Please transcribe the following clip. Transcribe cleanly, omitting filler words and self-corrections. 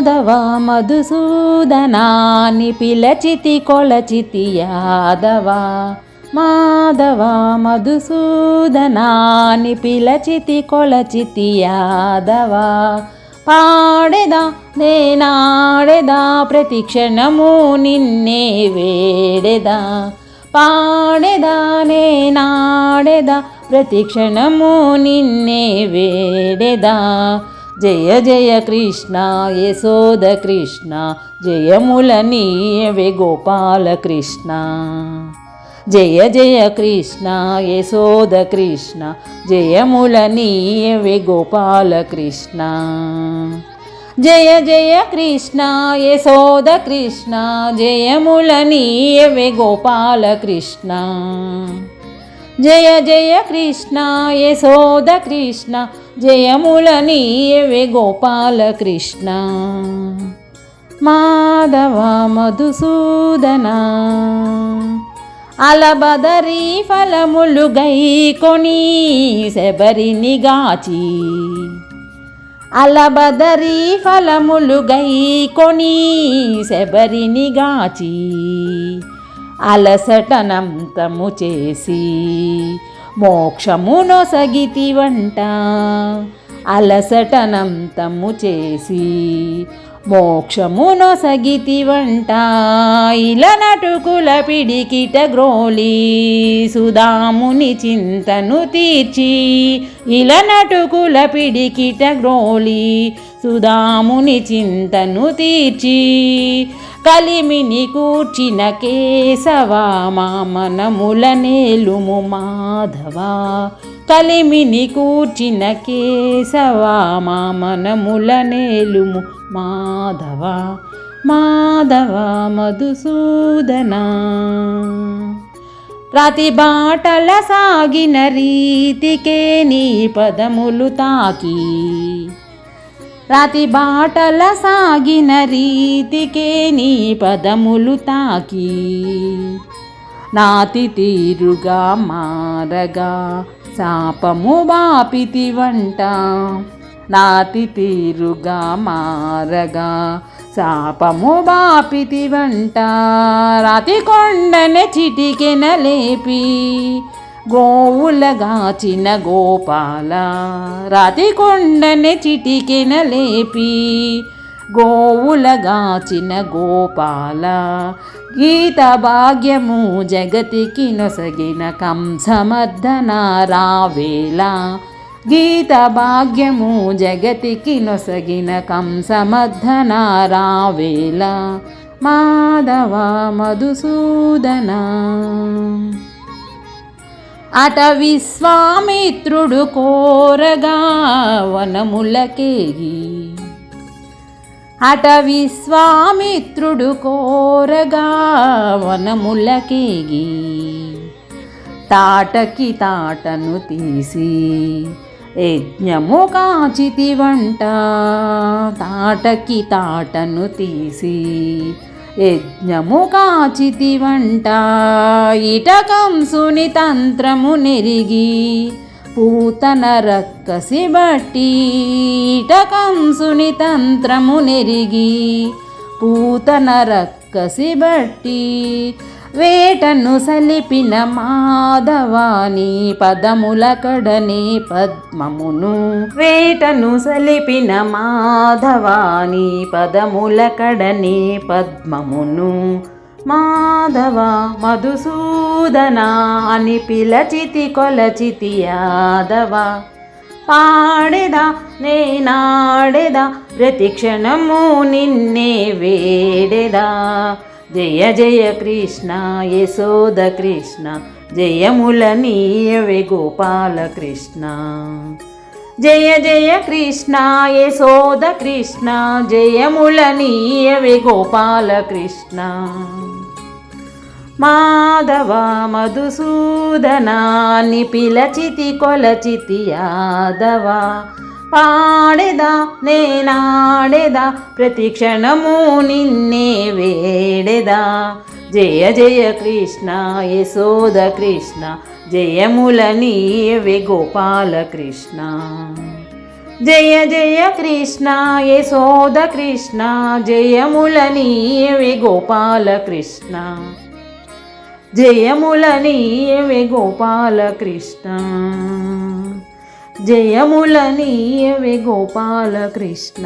మాధవ మధుసూదనాని పిలచితి కొలచితి యాదవ మాధవ మధుసూదనాని పిలచితి కొలచితి యాదవ పాడెదా నేనాడెదా ప్రతిక్షణము నిన్నే వేడెదా పాడెదా నేనాడెదా ప్రతిక్షణము నిన్నే వేడెదా జయ జయ కృష్ణ యశోద కృష్ణ జయముల నీయవే గోపాల కృష్ణ జయ జయ కృష్ణ యశోద కృష్ణ జయముల నీయవే గోపాల కృష్ణ జయ జయ కృష్ణ యశోద కృష్ణ జయముల నీయవే గోపాల కృష్ణ జయ జయ కృష్ణ యశోద కృష్ణ జయముల నీయవే గోపాల కృష్ణ మాధవ మధుసూదన అలబదరి ఫలములు గైకొని శబరిని గాచి అలబదరి ఫలములు గైకొని శబరిని గాచి అలసటనంతము చేసి మోక్షమునొసగితి వంట అలసటనంతము చేసి మోక్షమునొసగితి వంట ఇలా నటుకుల పిడికిట గ్రోలి సుధాముని చింతను తీర్చి ఇలా నటుకుల పిడికిట గ్రోలి సుధాముని చింతను తీర్చి కలిమిని కూర్చిన కేశవా మా మనముల నేలుము మాధవ కలిమిని కూర్చిన కేశవా మా మనముల నేలుము మాధవ మాధవ మధుసూదన ప్రతి బాటల సాగిన రీతికే నీ పదములు తాకి రాతి బాటల సాగిన రీతికే నీ పదములు తాకి నాతి తీరుగా మారగా శాపము బాపితి వంట నాతి తీరుగా మారగా శాపము బాపితి వంట రాతి కొండనే చిటికెన లేపి గోవులగాచిన గోపాల రాతి కొండనే చిటికెన లేపి గోవులగాచిన గోపాల గీత భాగ్యము జగతికి నొసగిన కంసమర్దన రావేళ గీత భాగ్యము జగతికి నొసగిన కంసమర్దన రావేళ మాధవ మధుసూదన అట విశ్వామిత్రుడు కోరగా వనములకేగి అట విశ్వామిత్రుడు కోరగా వనములకేగి తాటకి తాటను తీసి యజ్ఞము కాచితి వంట తాటకి తాటను తీసి యజ్ఞము కాచితి వంట ఇట కంసుని తంత్రము నెరిగి పూతన రక్కసి బట్టి ఇట కంసుని తంత్రము నెరిగి పూతన రక్కసి బట్టి వేటను సలిపిన మాధవాని పదముల కడనే పద్మమును వేటను సలిపిన మాధవాని పదముల కడనే పద్మమును మాధవ మధుసూదన అని పిలచితి కొలచితి యాదవ పాడెదా నేనాడెదా ప్రతిక్షణము నిన్నే వేడెదా జయ జయ కృష్ణ యశోద కృష్ణ జయముల నీయవే గోపాల కృష్ణ జయ జయ కృష్ణ యశోద కృష్ణ జయముల నీయవే గోపాల కృష్ణ మాధవ మధుసూదనాన్ని పిలచితి కొలచితి యాదవ పాడెదా నేనాడెదా ప్రతిక్షణము నిన్నే వేడెదా జయ జయ కృష్ణ యశోద కృష్ణ జయముల నీయవే గోపాల కృష్ణ జయ జయ కృష్ణ యశోద కృష్ణ జయములనీయవే గోపాల కృష్ణ జయములనీయవే గోపాల కృష్ణ జయములనీయవే గోపాల కృష్ణ